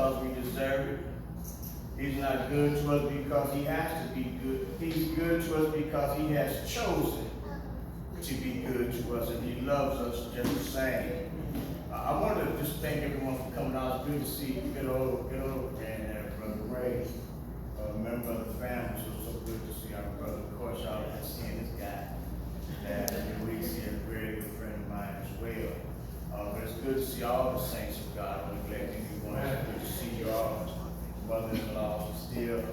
because we deserve it. He's not good to us because he has to be good. He's good to us because he has chosen to be good to us, and he loves us just the same. I want to just thank everyone for coming out. It's good to see good old man there, Brother Ray, a member of the family. So good to see our brother. Of course, y'all have seen this guy last few weeks here, a very good friend of mine as well. But it's good to see all the saints of God. I'm glad that you want to good to see you all. Mother-in-law is still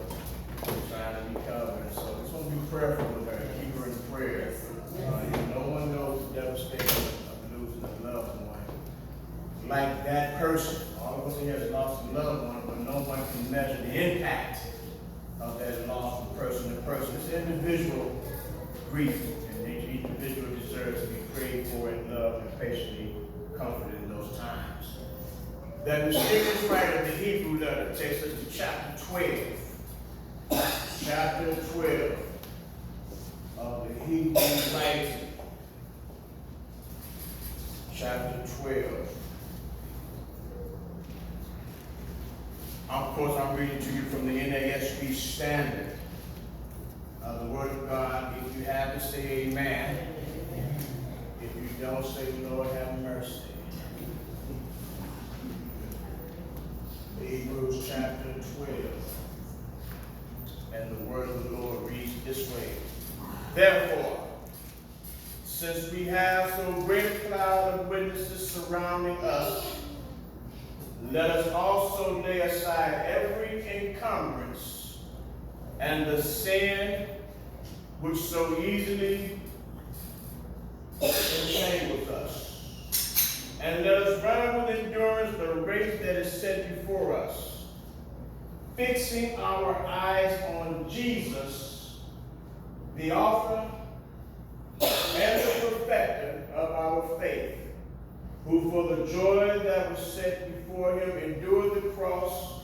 trying to recover, and so just want to be prayerful with her, keep her in prayer. No one knows the devastation of losing a loved one like that person. All of us here has lost a loved one, but no one can measure the impact of that loss from person to person. It's individual grief, and each individual deserves to be prayed for and loved and patiently comforted in those times. That mysterious writer of the Hebrew letter takes us to chapter 12. Chapter 12 of the Hebrew writing. Chapter 12. Of course, I'm reading to you from the NASB Standard. The Word of God. If you have to say amen. If you don't, say Lord have mercy. Hebrews chapter 12. And the word of the Lord reads this way. Therefore, since we have so great a cloud of witnesses surrounding us, let us also lay aside every encumbrance and the sin which so easily entangles us. And let us run with endurance the race that is set before us, fixing our eyes on Jesus, the author and the perfecter of our faith, who for the joy that was set before him endured the cross,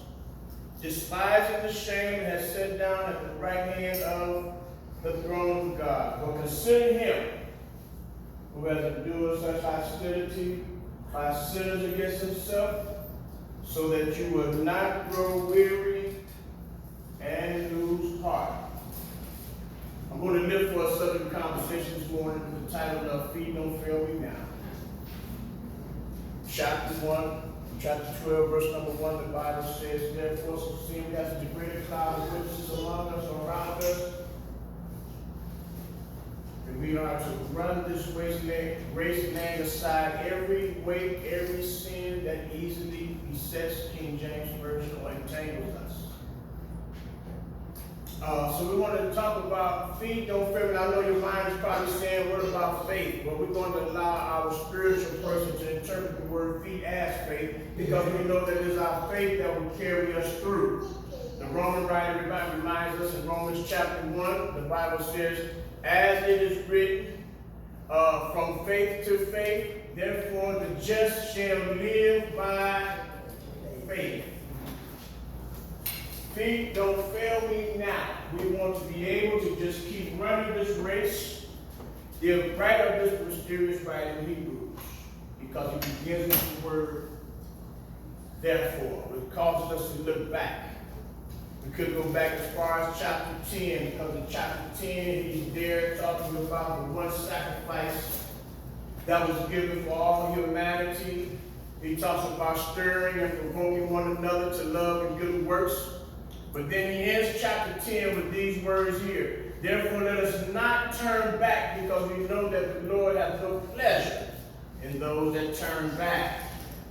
despising the shame, and has sat down at the right hand of the throne of God. For consider him who has endured such hostility by sinners against himself, so that you will not grow weary and lose heart. I'm going to live for a southern conversation this morning with the title of Feet Don't Fail Me Now. Chapter 12, verse number 1, the Bible says, therefore, so seeing we have such a greater cloud of witnesses among us, around us, and we are to run this race laying aside every weight, every sin that easily besets, King James Version, or entangles us. So we wanted to talk about feet don't fail me. I know your mind is probably saying, what about faith? Well, we're going to allow our spiritual person to interpret the word feet as faith, because we know that it is our faith that will carry us through. The Roman writer reminds us in Romans chapter 1, the Bible says, as it is written, from faith to faith, therefore the just shall live by faith. Feet don't fail me now. We want to be able to just keep running this race. The writer of this mysterious writing in Hebrews, because he begins with the word therefore, which causes us to look back. We could go back as far as chapter 10, because in chapter 10, he's there talking about the one sacrifice that was given for all humanity. He talks about stirring and provoking one another to love and good works. But then he ends chapter 10 with these words here. Therefore, let us not turn back, because we know that the Lord has no pleasure in those that turn back.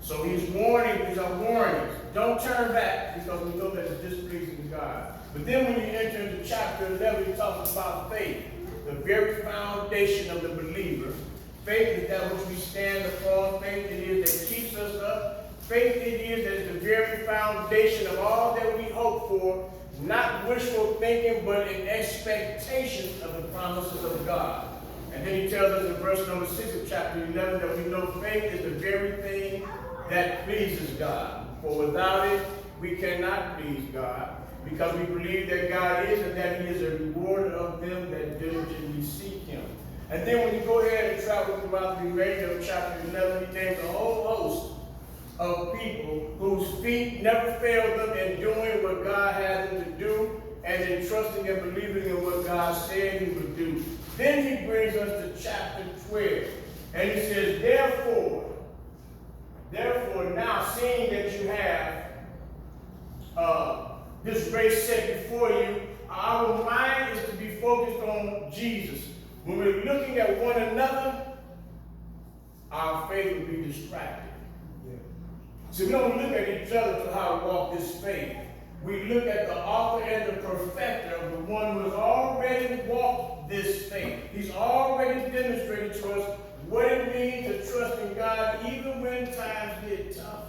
So he's warning, these are warnings. Don't turn back, because we know that it's displeasing to God. But then when you enter into chapter 11, he talks about faith, the very foundation of the believer. Faith is that which we stand upon. Faith it is that keeps us up. Faith it is that is the very foundation of all that we hope for, not wishful thinking, but in expectation of the promises of God. And then he tells us in verse number 6 of chapter 11 that we know faith is the very thing that pleases God. For without it, we cannot please God, because we believe that God is, and that he is a rewarder of them that diligently seek him. And then when you go ahead and travel throughout the remainder of chapter 11, he names a whole host of people whose feet never failed them in doing what God had them to do and in trusting and believing in what God said he would do. Then he brings us to chapter 12. And he says, therefore, now seeing that you have this race set before you, our mind is to be focused on Jesus. When we're looking at one another, our faith will be distracted. So we don't look at each other to how to walk this faith. We look at the author and the perfecter of the one who has already walked this faith. He's already demonstrated to us what it means to trust in God even when times get tough.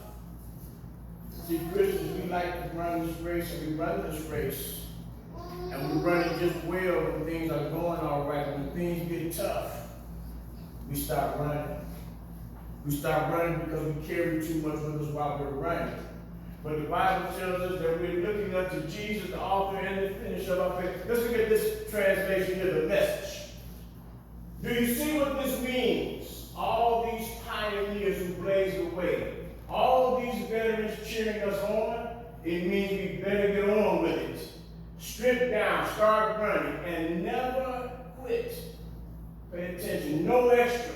See, Christians, we like to run this race, and we run this race. And we run it just well when things are going all right. When things get tough, we stop running. We stop running because we carry too much with us while we're running. But the Bible tells us that we're looking unto Jesus, the author and the finisher of our faith. Let's look at this translation here, the Message. Do you see what this means? All these pioneers who blazed the way, all these veterans cheering us on, it means we better get on with it. Strip down, start running, and never quit. Pay attention, no extra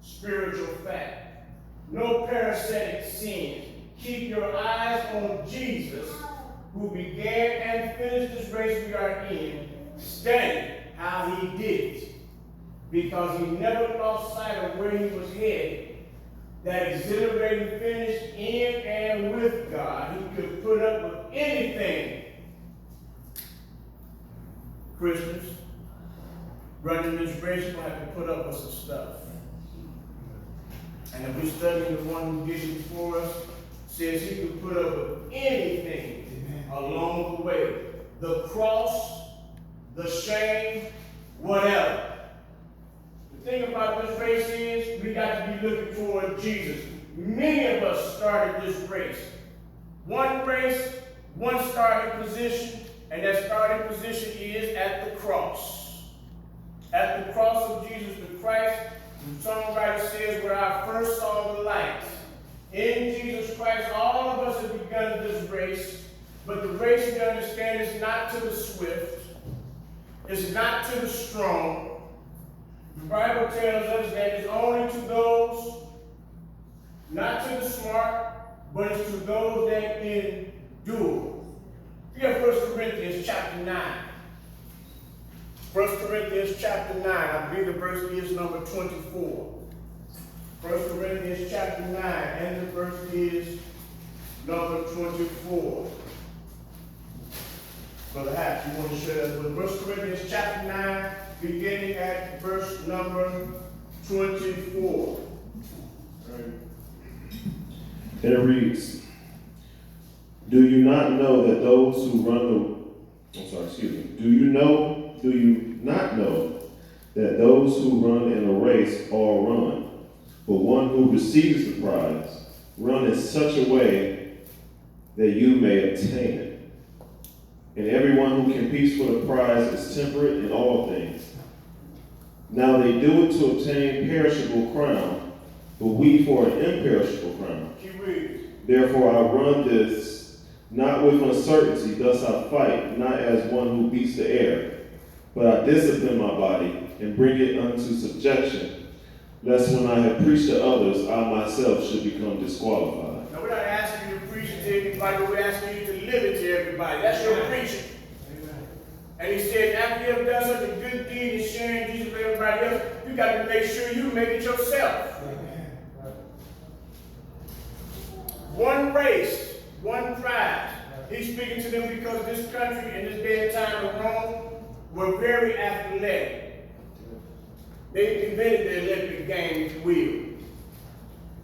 spiritual fat, no parasitic sins. Keep your eyes on Jesus, who began and finished this race we are in. Study how he did it, because he never lost sight of where he was headed. That exhilarating finish in and with God. He could put up with anything. Christians, running this race, we'll have to put up with some stuff. And if we're studying the one who did it before us, says he could put up with anything along the way. The cross, the shame, whatever. The thing about this race is we got to be looking toward Jesus. Many of us started this race. One race, one starting position, and that starting position is at the cross. At the cross of Jesus the Christ, the songwriter says, where I first saw the light. In Jesus Christ, all of us have begun this race, but the race we understand is not to the swift, it's not to the strong. The Bible tells us that it's only to those, not to the smart, but it's to those that endure. Look at 1 Corinthians chapter 9. 1 Corinthians chapter 9, I believe the verse is number 24. 1 Corinthians chapter 9, and the verse is number 24. Brother Hatch, you want to share that with 1 Corinthians chapter 9, beginning at verse number 24. And it reads, Do you not know that those who run Do you not know that those who run in a race all run, but one who receives the prize run in such a way that you may obtain it? And everyone who competes for the prize is temperate in all things. Now they do it to obtain perishable crown, but we for an imperishable crown. Therefore I run this not with uncertainty, thus I fight, not as one who beats the air, but I discipline my body and bring it unto subjection, lest when I have preached to others, I myself should become disqualified. Now we're not asking you to preach it to everybody, but we're asking you to live it to everybody. That's your preaching. And he said, after you have done such a good deed in sharing Jesus with everybody else, you got to make sure you make it yourself. One race, one prize. He's speaking to them because this country in this day and time of Rome were very athletic. They invented the Olympic game, if you will.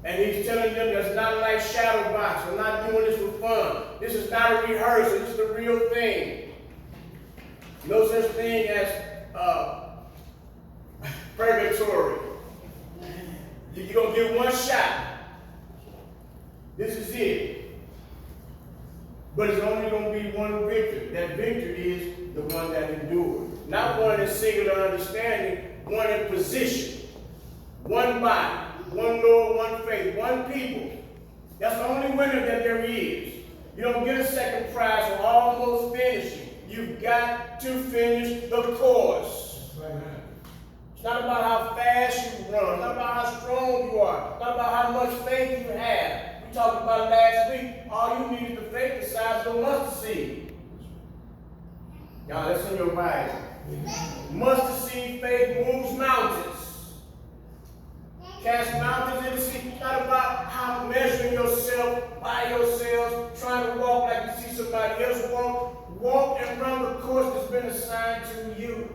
And he's telling them that's not like shadow box. We're not doing this for fun. This is not a rehearsal. This is the real thing. No such thing as purgatory. You're going to get one shot. This is it. But it's only going to be one victor. That victor is the one that endured. Not one in singular understanding, one in position. One body, one Lord, one faith, one people That's the only winner that there is. You don't get a second prize for almost finishing. You've got to finish the course. It's not about how fast you run. It's not about how strong you are. It's not about how much faith you have. We talked about it last week. All you need is the faith the size of a mustard seed. Y'all, that's in your Bible. Mustard seed faith moves mountains. Cast mountains in the sea. It's not about how measuring yourself by yourself, trying to walk like you see somebody else walk. Walk and run the course that's been assigned to you.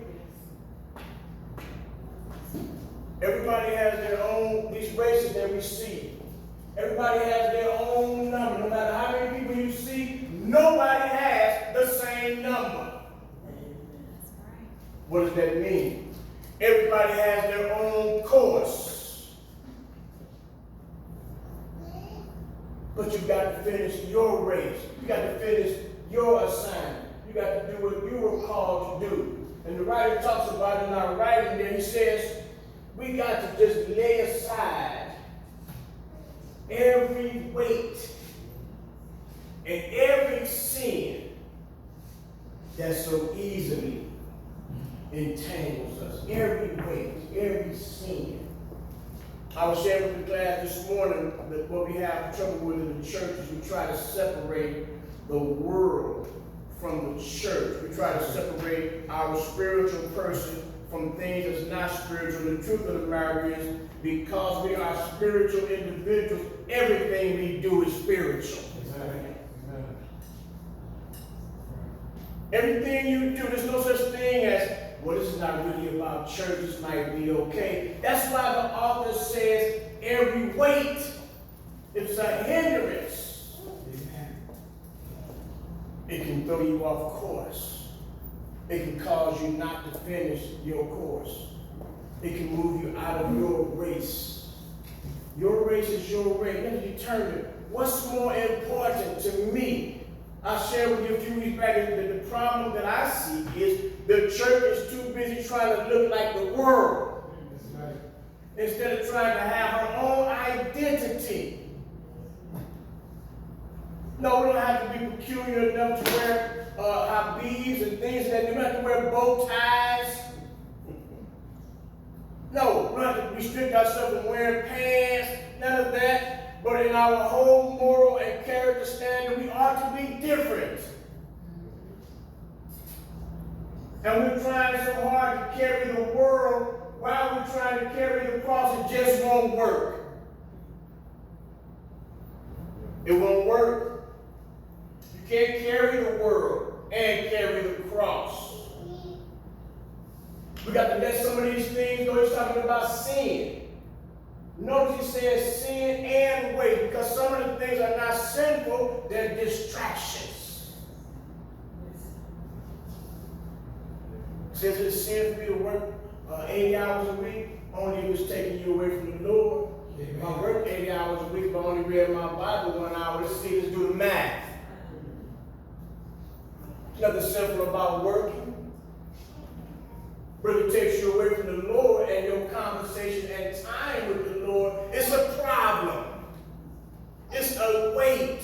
Everybody has their own, these races that we see. Everybody has their own number. No matter how many people you see, nobody has the same number. What does that mean? Everybody has their own course. But you got to finish your race. You got to finish your assignment. You got to do what you were called to do. And the writer talks about it in our writing there. He says, we got to just lay aside every weight and every sin that so easily entangles us. Every weight, every sin. I was sharing with the class this morning that what we have trouble with in the church is we try to separate the world from the church. We try to separate our spiritual person from things that's not spiritual. The truth of the matter is, because we are spiritual individuals, everything we do is spiritual. Amen. Everything you do, there's no such thing as, well, this is not really about church, this might be okay. That's why the author says every weight is a hindrance. It can throw you off course. It can cause you not to finish your course. It can move you out of your race. Your race is your race. Let me determine what's more important to me. I shared with you a few weeks back that the problem that I see is the church is too busy trying to look like the world. Instead of trying to have her own identity. No, we don't have to be peculiar enough to wear habibs and things that we don't have to wear bow ties. No, we don't have to restrict ourselves from wearing pants, none of that. But in our whole moral and character standard, we ought to be different. And we're trying so hard to carry the world while we're trying to carry the cross. It just won't work. It won't work. You can't carry the world and carry the cross. We got to let some of these things go. He's talking about sin. Notice he says sin and weight, because some of the things are not sinful, they're distractions. It says it's sin for me to work 80 hours a week, only if it's taking you away from the Lord. If I work 80 hours a week, but only read my Bible 1 hour, let's do the math. There's nothing simple about working. But if it takes you away from the Lord and your conversation and time with the Lord, it's a problem. It's a weight.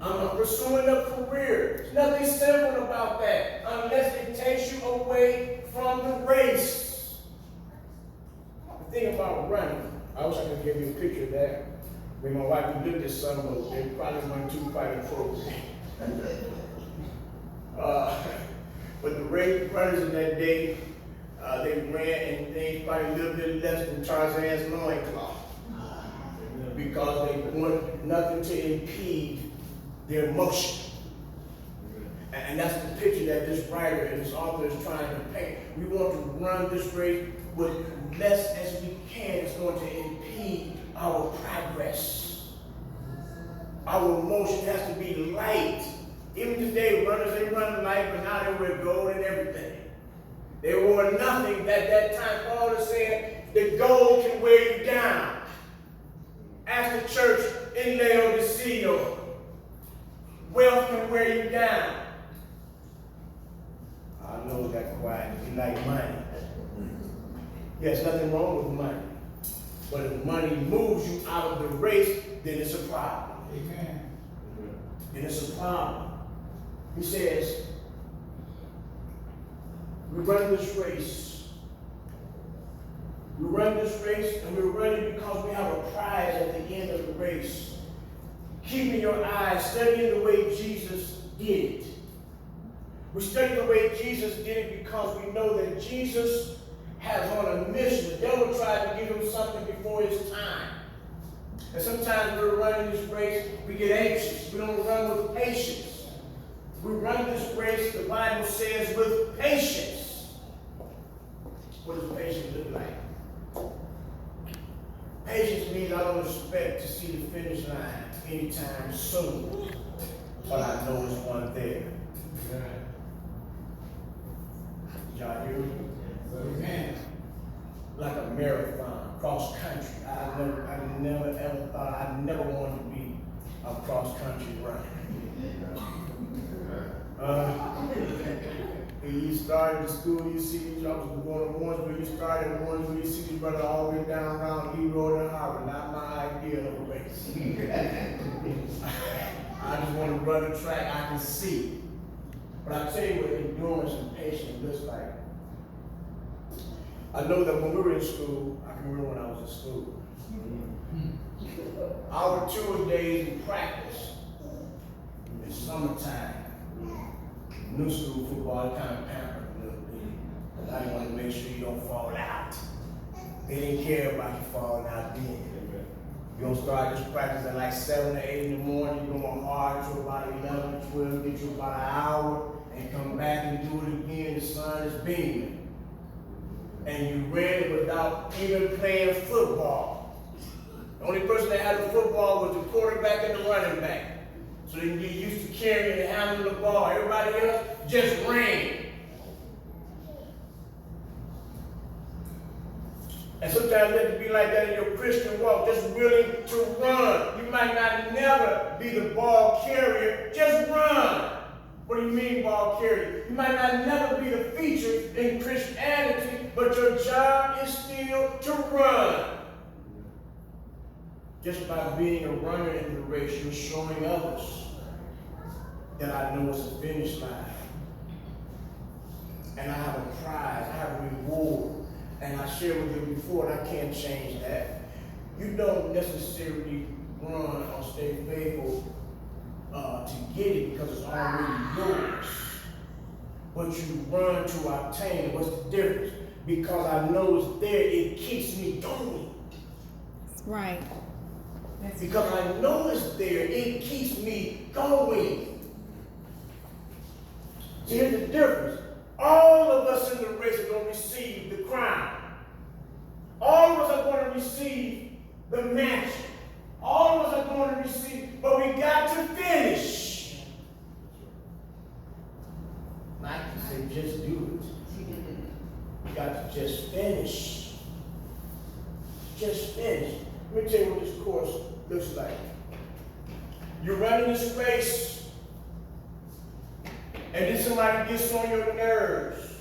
I'm pursuing a career. There's nothing simple about that unless it takes you away from the race. The thing about running, I wish I could give you a picture of that. When my wife looked at this son, but they probably weren't too quite appropriate. But the runners in that day, they ran and they probably a little bit less than Tarzan's loincloth. Because they wanted nothing to impede their motion. And that's the picture that this writer and this author is trying to paint. We want to run this race with less as we can. It's going to impede our progress. Our motion has to be light. Even today, runners, they run light, but now they wear gold and everything. They wore nothing at that time. Paul is saying the gold can wear you down. Ask the church in Laodicea, wealth can wear you down. I know it got quiet. You like money. There's nothing wrong with money. But if money moves you out of the race, then it's a problem. Amen. Then it's a problem. He says, we run this race. We run this race, and we're running because we have a prize at the end of the race. Keeping your eyes, studying the way Jesus did it. We study the way Jesus did it because we know that Jesus has on a mission. The devil tried to give him something before his time. And sometimes we're running this race, we get anxious. We don't run with patience. We run this race, the Bible says, with patience. What does patience look like? Patience means I don't expect to see the finish line anytime soon, but I know there's one there. Y'all hear me? Amen. Like a marathon, cross country. I never ever thought I never wanted to be a cross country runner. When you started the school, you see these, I was one of the ones where you started ones where you see these brothers all the way down around E Road and Harvard. Not my idea of a race. I just want to run a track I can see. But I tell you what endurance and patience looks like. I know that when we were in school, I can remember when I was in school, our tour days in practice, in the summertime, new school football kind of pampered a little bit. Because I didn't want to make sure you don't fall out. They didn't care about you falling out then. You're going to start this practice at like 7 or 8 in the morning. You're going hard to about 11, 12, get you about an hour, and come back and do it again. The sun is beaming. And you ran it without even playing football. The only person that had the football was the quarterback and the running back. So they can get used to carrying and handling the ball. Everybody else just ran. And sometimes it has to be like that in your Christian walk, just willing to run. You might not never be the ball carrier, just run. What do you mean ball carrier? You might not never be the feature in Christianity, but your job is still to run. Just by being a runner in the race, you're showing others that I know it's a finish line. And I have a prize, I have a reward. And I shared with you before, and I can't change that. You don't necessarily run or stay faithful to get it because it's already yours. But you run to obtain it. What's the difference? Because I know it's there, it keeps me going. Right. Because I know it's there, it keeps me going. So here's the difference. All of us in the race are going to receive the crown. All of us are going to receive the mansion. All of us are going to receive, but we got to finish. Not to say just do it. You got to just finish. Just finish. Let me tell you what this course looks like. You're running this race, and then somebody gets on your nerves.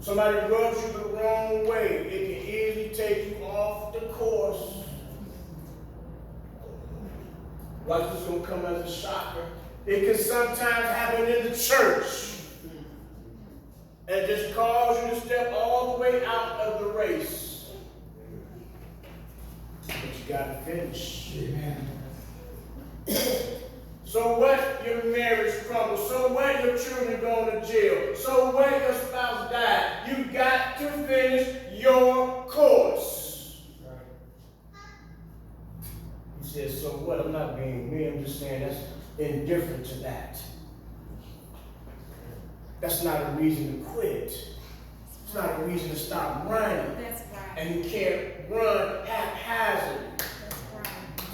Somebody rubs you the wrong way. It can easily take you off the course. Watch this gonna come as a shocker. It can sometimes happen in the church and just cause you to step all the way out of the race. But you gotta finish. Amen. So what? Your marriage crumbles. So what? Your children going to jail. So what? Your spouse died. You got to finish your course. He says, so what? I'm not being me. I'm just saying that's indifferent to that. That's not a reason to quit. It's not a reason to stop running. That's right. And you can't run haphazard. That's right.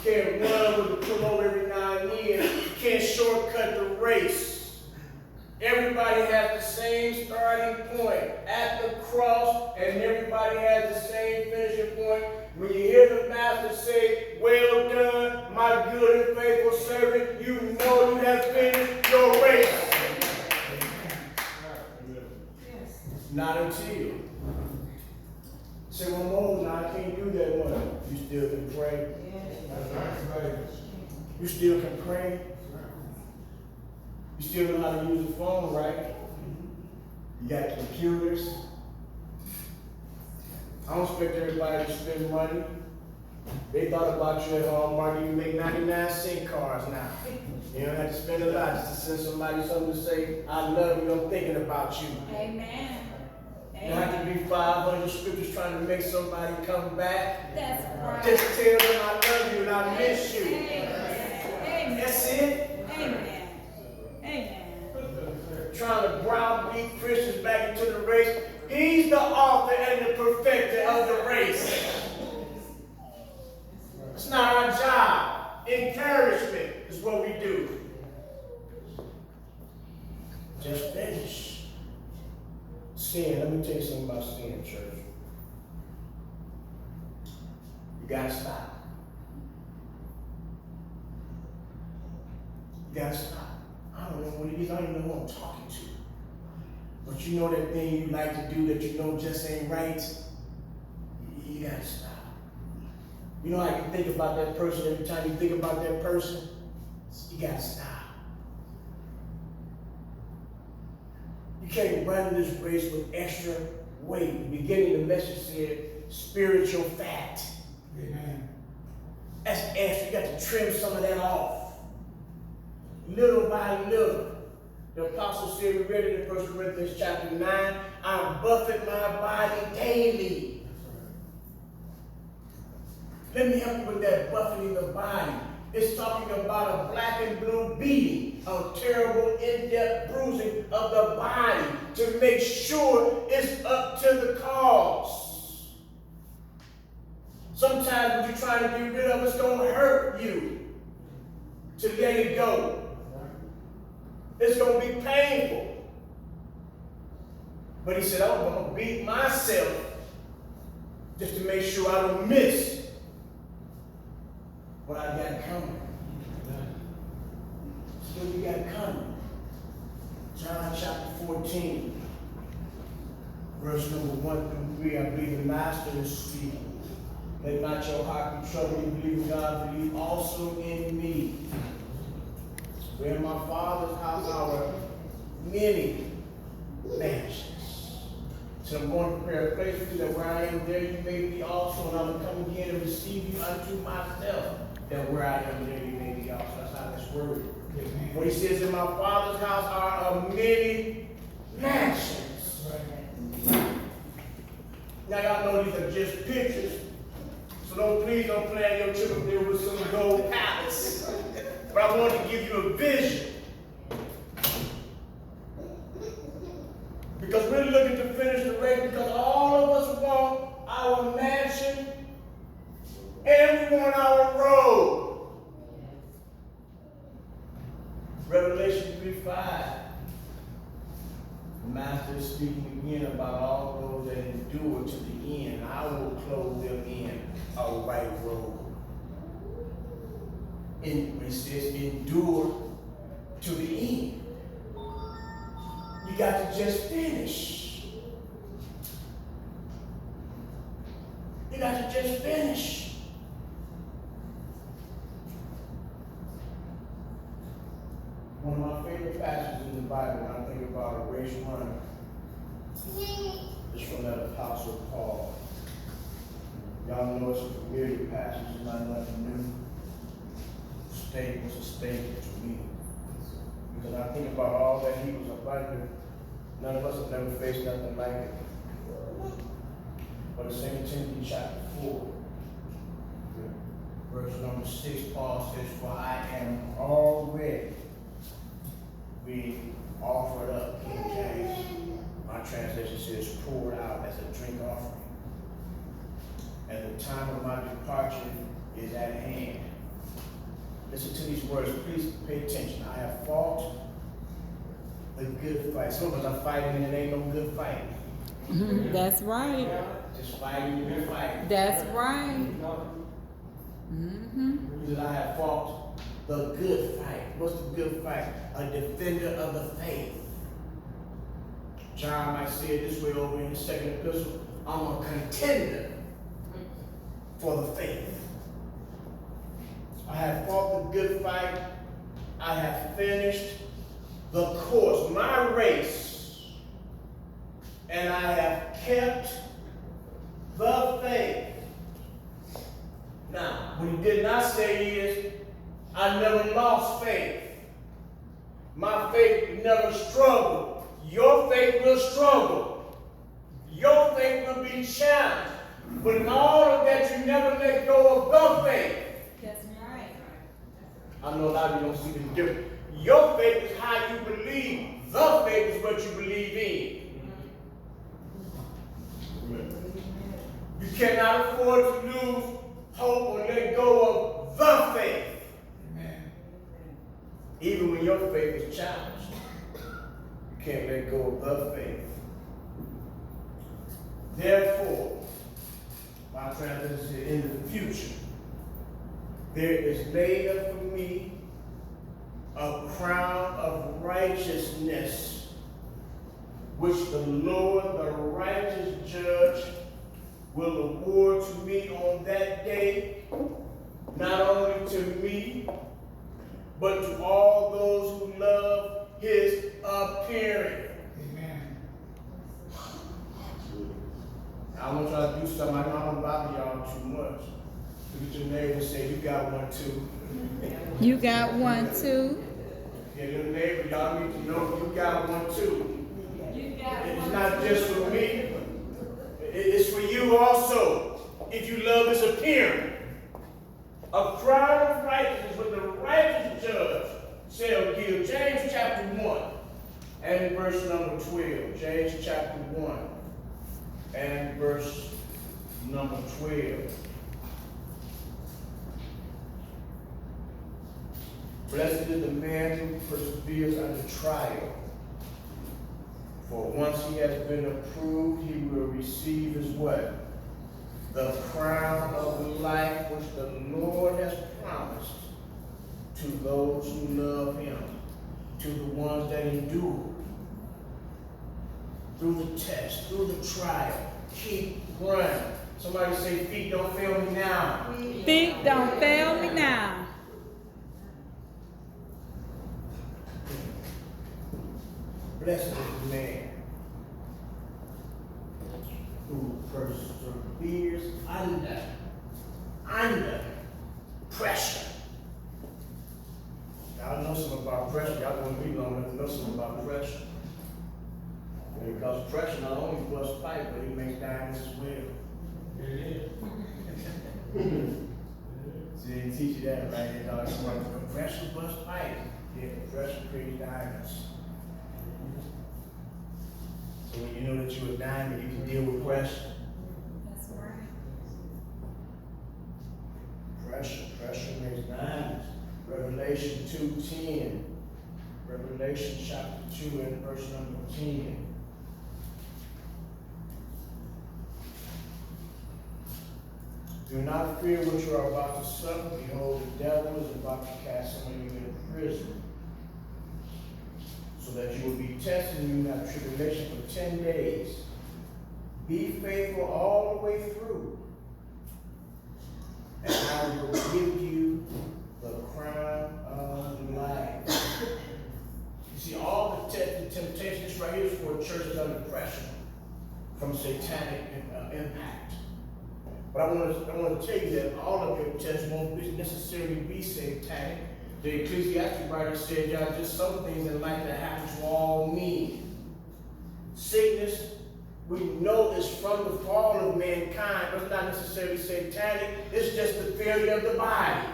You can't run with a pillow every now and then. You can't shortcut the race. Everybody has the same starting point at the cross, and everybody has the same finishing point. When you hear the master say, well done, my good and faithful servant, you know you have finished your race. Not until. Say, well, Moses, I can't do that one. You still can pray. You still can pray. You still know how to use the phone, right? You got computers. I don't expect everybody to spend money. They thought about you at Hallmark. You make 99-cent cards now. You don't have to spend a lot just to send somebody something to say, I love you, I'm thinking about you. Amen. You don't have to be 500 scriptures trying to make somebody come back. That's right. Just tell them I love you and I miss you. Amen. That's it. Amen. Amen. Trying to browbeat Christians back into the race. He's the author and the perfecter of the race. It's not our job. Encouragement is what we do. Just finish. Sin. Let me tell you something about sin, church. You gotta stop. You gotta stop. I don't know what it is. I don't even know who I'm talking to. But you know that thing you like to do that you know just ain't right? You gotta stop. You know how you think about that person every time you think about that person? You gotta stop. You can't run this race with extra weight. The beginning of the message said spiritual fat. Amen. That's extra. You got to trim some of that off. Little by little. The apostle said, we read it in 1 Corinthians chapter 9, I buffet my body daily. Let me help you with that buffeting the body. It's talking about a black and blue beating, a terrible in-depth bruising of the body to make sure it's up to the cause. Sometimes when you're trying to get rid of it, it's going to hurt you to let it go. It's going to be painful. But he said, I'm going to beat myself just to make sure I don't miss what I got coming. So what you got coming? John chapter 14, verse number 1 through 3, I believe the Master is speaking. Let not your heart be troubled. You believe in God, believe also in me. For in my Father's house are many mansions. So I'm going to prepare a place for you, that where I am, there you may be also. And I will come again and receive you unto myself, that where I am, there you may be also. That's how this word. When he says, in my Father's house are many mansions. Now y'all know these are just pictures. So please don't plan your trip up there with some gold palace. But I want to give you a vision. Because we're looking to finish the race, because all of us want our mansion and we want our road. Revelation 3:5. The Master is speaking again about all those that endure to the end. I will clothe them in a white robe. And it says endure to the end. You got to just finish. You got to just finish. One of my favorite passages in the Bible when I think about a race runner is from that Apostle Paul. Y'all know it's a familiar passage, it's not nothing new. State was a statement to me. Because I think about all that he was under. None of us have never faced nothing like it. But in 2 Timothy chapter 4, verse number 6, Paul says, for I am already being offered up, King James. My translation says poured out as a drink offering. And the time of my departure is at hand. Listen to these words, please pay attention. I have fought a good fight. Some of us are fighting and it ain't no good fight. That's right. Just fighting and good fight. That's right. He said, I have fought the good fight. What's the good fight? A defender of the faith. John might say it this way over in the second epistle. I'm a contender for the faith. I have fought the good fight. I have finished the course, my race, and I have kept the faith. Now, what he did not say is, I never lost faith. My faith never struggled. Your faith will struggle. Your faith will be challenged. But in all of that, you never let go of the faith. That's right. I know a lot of you don't see the difference. Your faith is how you believe. The faith is what you believe in. You cannot afford to lose hope or let go of the faith. Even when your faith is challenged, you can't let go of the faith. Therefore, my translation says, in the future, there is laid up for me a crown of righteousness, which the Lord, the righteous judge, will award to me on that day, not only to me, but to all those who love his appearing. Amen. I want y'all to do something. I know I don't bother y'all too much. Look at your neighbor and say, you got one too. You got one too. Yeah, your neighbor, y'all need to know you got one too. It's not just for me. It's for you also. If you love his appearing. A crown of righteousness with the righteous judge shall give. James chapter 1 and verse number 12. James chapter 1 and verse number 12. Blessed is the man who perseveres under trial. For once he has been approved, he will receive his what? The crown of life which the Lord has promised to those who love him, to the ones that endure. Through the test, through the trial, keep running. Somebody say, feet don't fail me now. Feet don't fail me now. Blessed is the man who perseveres under pressure. Y'all know something about pressure. Y'all want to be long enough to know something about pressure. Because pressure not only busts pipe, but it makes diamonds as well. It is. So they didn't teach you that, right? They thought it's like pressure busts pipe. Yeah, pressure creates diamonds. So when you know that you're a diamond, you can deal with pressure. That's right. Pressure makes diamonds. Revelation 2:10. Revelation chapter 2 and verse number 10. Do not fear what you are about to suffer. Behold, the devil is about to cast some of you into prison, so that you will be tested and you have tribulation for 10 days. Be faithful all the way through, and I will give you the crown of life. You see, all the temptation, this right here is for churches under pressure from satanic impact. But I want to tell you that all of your tests won't necessarily be satanic. The Ecclesiastes writer said, y'all, just some things in life that happen to all men. Sickness, we know is from the fall of mankind, but it's not necessarily satanic. It's just the failure of the body.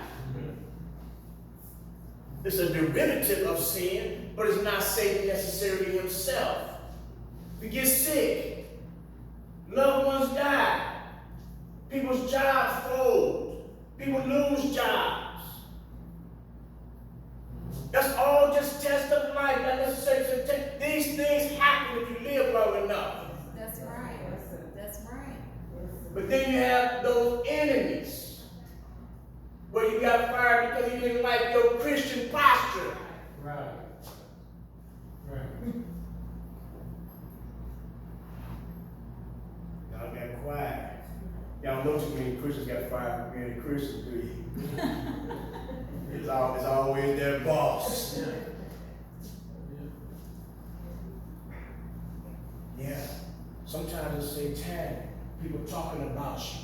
It's a derivative of sin, but it's not Satan necessarily himself. We get sick. Loved ones die. People's jobs fold. People lose jobs. That's all just test of life, not necessarily test. These things happen if you live long enough. That's right. That's right. But then you have those enemies where you got fired because you didn't like your Christian posture. Right. Y'all got being a Christian, do you? It's always their boss. Yeah. Sometimes it's satanic. People talking about you.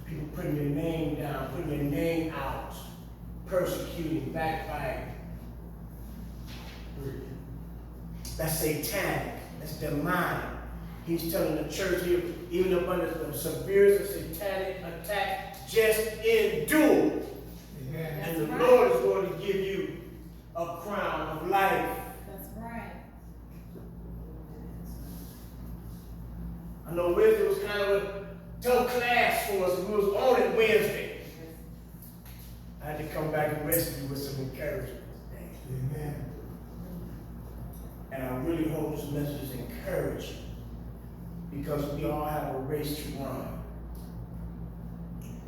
People putting your name down, putting your name out, persecuting, backbiting. That's satanic. That's demonic. He's telling the church here, even up under the severest of satanic attack, just endure. And the Lord is going to give you a crown of life. That's right. I know Wednesday was kind of a tough class for us. We was on it Wednesday. I had to come back and rescue with some encouragement. Amen. And I really hope this message is encouraging, because we all have a race to run.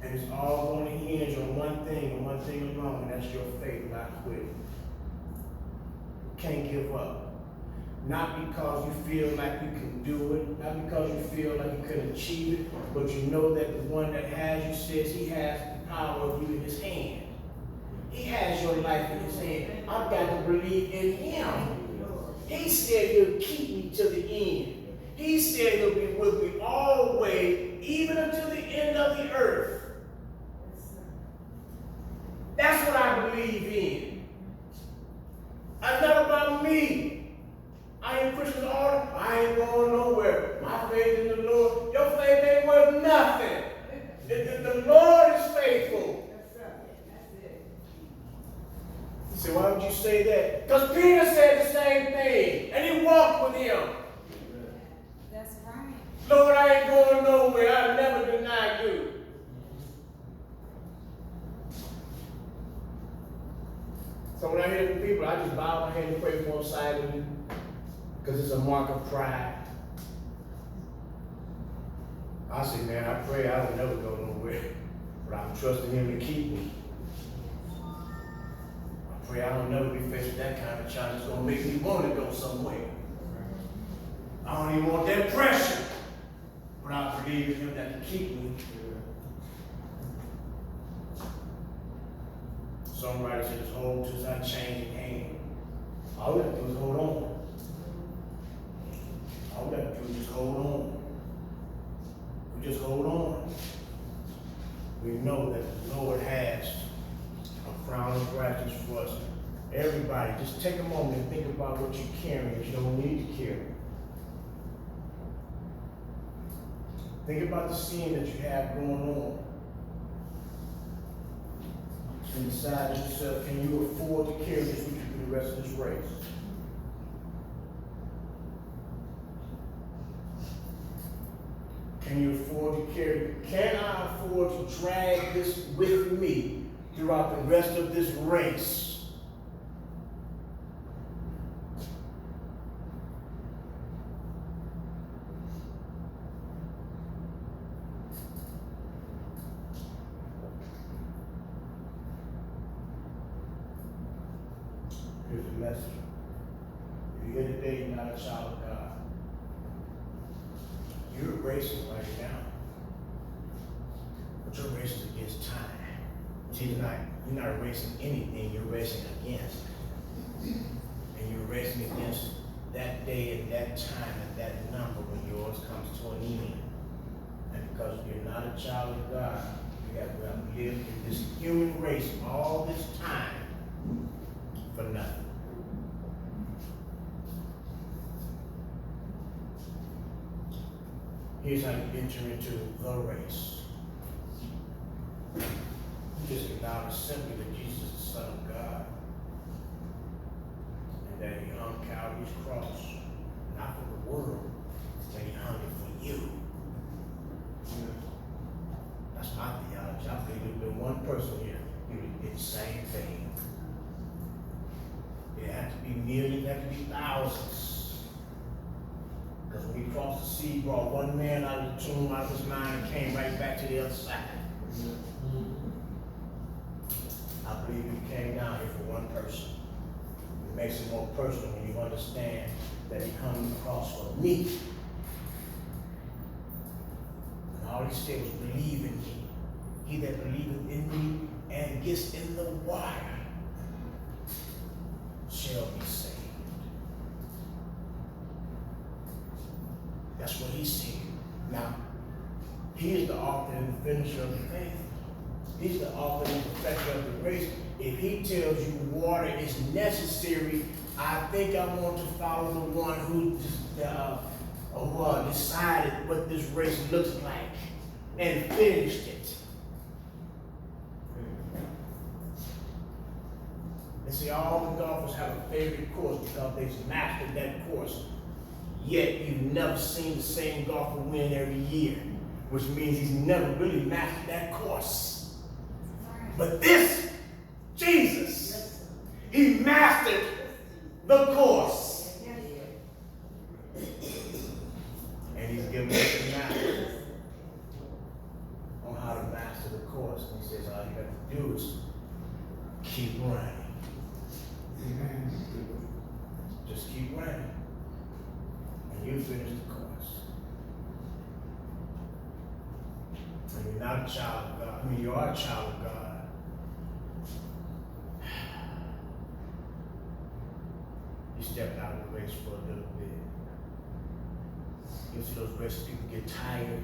And it's all going to hinge on one thing and one thing alone, and that's your faith, not quitting. Can't give up. Not because you feel like you can do it, not because you feel like you can achieve it, but you know that the one that has you says he has the power of you in his hand. He has your life in his hand. I've got to believe in him. He said he'll keep me to the end. He said he'll be with me all the way, even until the end of the earth. That's what I believe in. It's not about me. I ain't Christian all. I ain't going nowhere. My faith in the Lord. Your faith ain't worth nothing. The Lord is faithful. You say, why would you say that? Because Peter said the same thing, and he walked with him. That's right. Lord, I ain't going nowhere. I'll never deny you. So when I hear from people, I just bow my head and pray for them silently, because it's a mark of pride. I say, man, I pray I don't never go nowhere, but I'm trusting him to keep me. I pray I don't never be faced with that kind of challenge that's going to make me want to go somewhere. I don't even want that pressure, but I believe in him that can keep me. Songwriter says, hold to his unchanging hand. All we have to do is hold on. All we have to do is just hold on. We just hold on. We know that the Lord has a crown of righteousness for us. Everybody, just take a moment and think about what you're carrying that you don't need to carry. Think about the sin that you have going on. And decide yourself, can you afford to carry this with you through the rest of this race? Can you afford to carry? Can I afford to drag this with me throughout the rest of this race? Here's the message. If you're here today, you're not a child of God. You're racing right now. But you're racing against time. See, you're not racing anything, you're racing against. And you're racing against that day and that time and that number when yours comes to an end. And because you're not a child of God, you have lived in this human race all this time for nothing. Here's how you enter into the race. You just acknowledge simply that Jesus is the Son of God, and that he hung Calvary's cross, not for the world, but he hung it for you. That's my theology. I believe there's been one person here who did the same thing. It had to be millions, it had to be thousands. Because when he crossed the sea, he brought one man out of the tomb, out of his mind, and came right back to the other side. I believe he came down here for one person. It makes it more personal when you understand that he hung the cross for me. And All he said was believe in me. He that believeth in me and gets in the water shall be saved. That's what he said. Now, he is the author and the finisher of the faith. He's the author and the perfecter of the race. If he tells you water is necessary, I think I want to follow the one who decided what this race looks like and finished it. And see, all the golfers have a favorite course because they've mastered that course. Yet you've never seen the same golfer win every year, which means he's never really mastered that course. But this, Jesus, he mastered the course. And he's giving us a map on how to master the course. And he says all you got to do is keep running. Just keep running. And you finish the course. And you're not a child of God. I mean, you are a child of God. You stepped out of the race for a little bit. You see those races, people get tired. And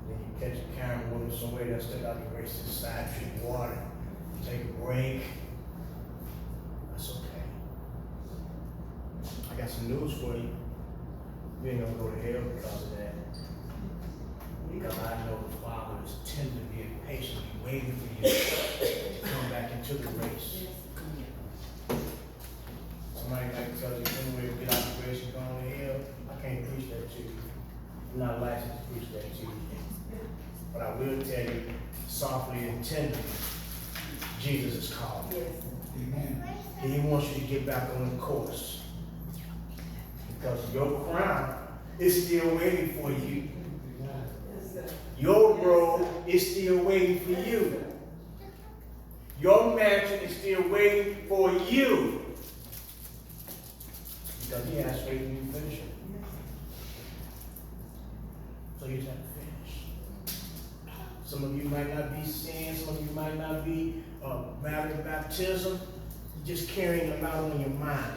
then you catch a camera woman somewhere that step out of the race to the side, drink water, take a break. That's okay. I got some news for you. You ain't gonna go to hell because of that. Because I know the Father is tenderly and patiently waiting for you to come back into the race. Somebody might tell you anyway to get out of the race and go to hell. I can't preach that to you. I'm not licensed to preach that to you. But I will tell you softly and tenderly, Jesus is calling. Amen. And he wants you to get back on the course. Because your crown is still waiting for you. Your road is still waiting for you. Your mansion is still waiting for you. Because he has faith in you to finish it. So you just have to finish. Some of you might not be sin, some of you might not be married to baptism. You're just carrying a lot on your mind.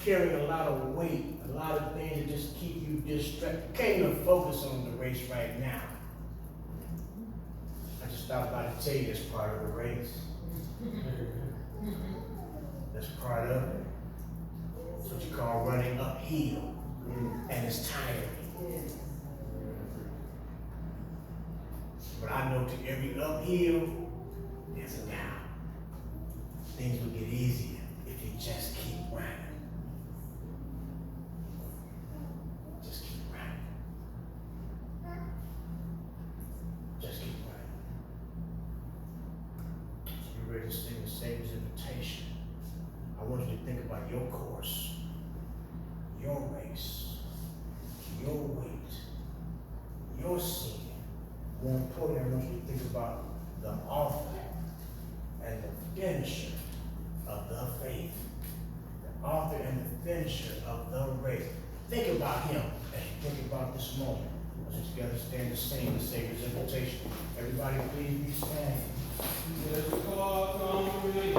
Carrying a lot of weight, a lot of things that just keep you distracted. You can't even focus on the race right now. I just stopped by to tell you it's part of the race. That's part of it. It's what you call running uphill. And it's tiring. But I know to every uphill, there's a down. Things will get easier if you just keep running. Just keep running. Just keep running. So you're ready to sing the Savior's invitation. I want you to think about your course, your race, your weight, your sin. More importantly, I want you to think about the author and the finisher of the faith. The author and the finisher of the race. Think about him as you think about this moment. Let's together stand to sing the Savior's invitation. Everybody please be standing. Let the call come ready.